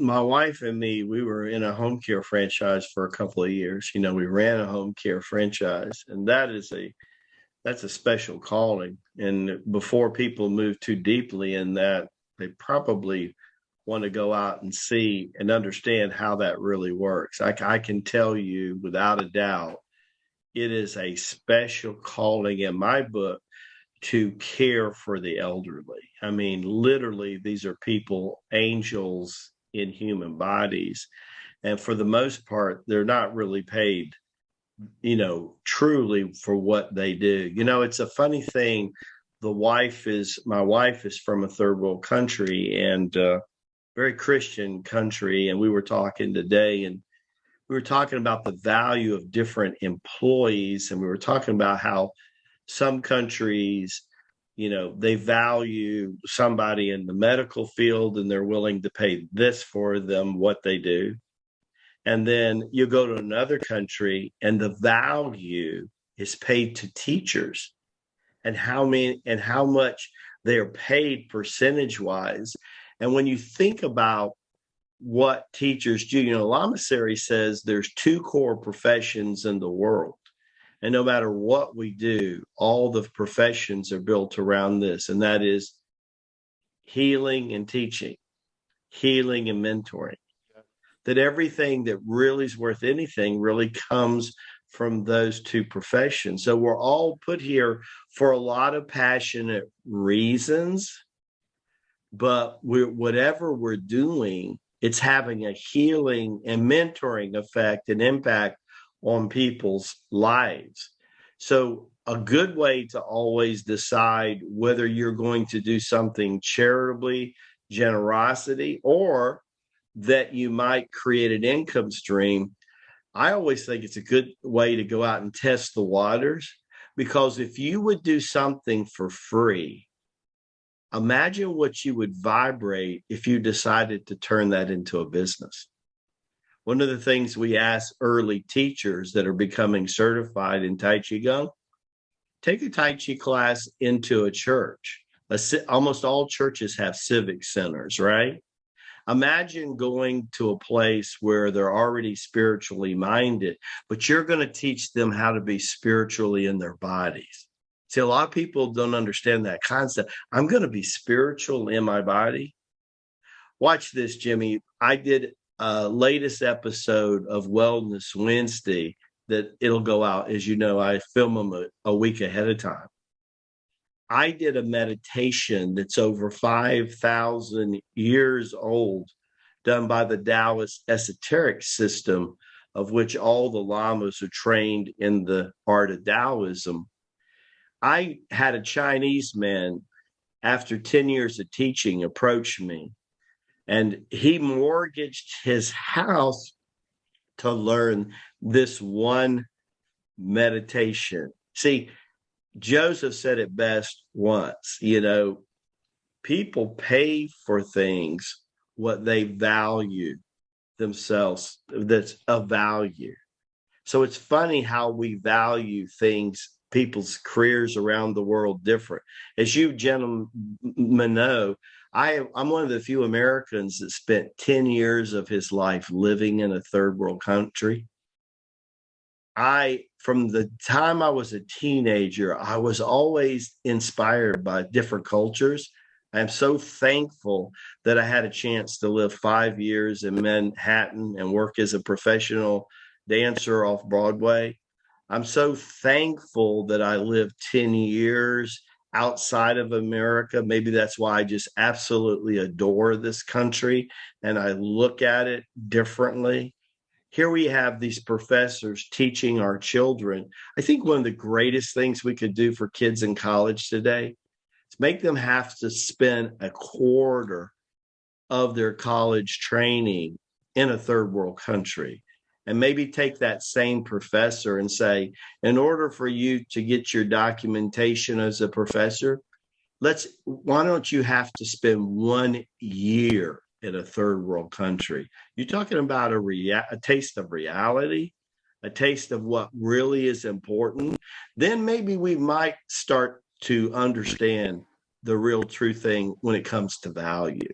my wife and me, we were in a home care franchise for a couple of years. We ran a home care franchise, and that's a special calling. And before people move too deeply in that, they probably want to go out and see and understand how that really works. I can tell you without a doubt, it is a special calling in my book to care for the elderly. I mean, literally, these are people, angels in human bodies. And for the most part, they're not really paid, truly for what they do. It's a funny thing. My wife is from a third world country and very Christian country. And we were talking today and we were talking about the value of different employees. And we were talking about how some countries, they value somebody in the medical field and they're willing to pay this for them, what they do. And then you go to another country and the value is paid to teachers and how much they're paid percentage wise. And when you think about what teachers do, Lama says there's two core professions in the world. And no matter what we do, all the professions are built around this, and that is healing and teaching, healing and mentoring. That everything that really is worth anything really comes from those two professions. So we're all put here for a lot of passionate reasons, but whatever we're doing, it's having a healing and mentoring effect and impact on people's lives. So a good way to always decide whether you're going to do something charitably, generosity, or that you might create an income stream. I always think it's a good way to go out and test the waters, because if you would do something for free, imagine what you would vibrate if you decided to turn that into a business. One of the things we ask early teachers that are becoming certified in Tai Chi Gong, take a Tai Chi class into a church. Almost all churches have civic centers, right? Imagine going to a place where they're already spiritually minded, but you're going to teach them how to be spiritually in their bodies. See, a lot of people don't understand that concept. I'm going to be spiritual in my body. Watch this, Jimmy. I did latest episode of Wellness Wednesday that it'll go out. As you know, I film them a week ahead of time. I did a meditation that's over 5,000 years old, done by the Taoist esoteric system, of which all the lamas are trained in the art of Taoism. I had a Chinese man, after 10 years of teaching, approach me. And he mortgaged his house to learn this one meditation. See, Joseph said it best once, people pay for things what they value themselves, that's of value. So it's funny how we value things, people's careers around the world different. As you gentlemen know, I'm one of the few Americans that spent 10 years of his life living in a third world country. From the time I was a teenager, I was always inspired by different cultures. I'm so thankful that I had a chance to live 5 years in Manhattan and work as a professional dancer off Broadway. I'm so thankful that I lived 10 years outside of America. Maybe that's why I just absolutely adore this country and I look at it differently. Here we have these professors teaching our children. I think one of the greatest things we could do for kids in college today is make them have to spend a quarter of their college training in a third world country. And maybe take that same professor and say, in order for you to get your documentation as a professor, why don't you have to spend 1 year in a third world country? You're talking about a taste of reality, a taste of what really is important. Then maybe we might start to understand the real true thing when it comes to value.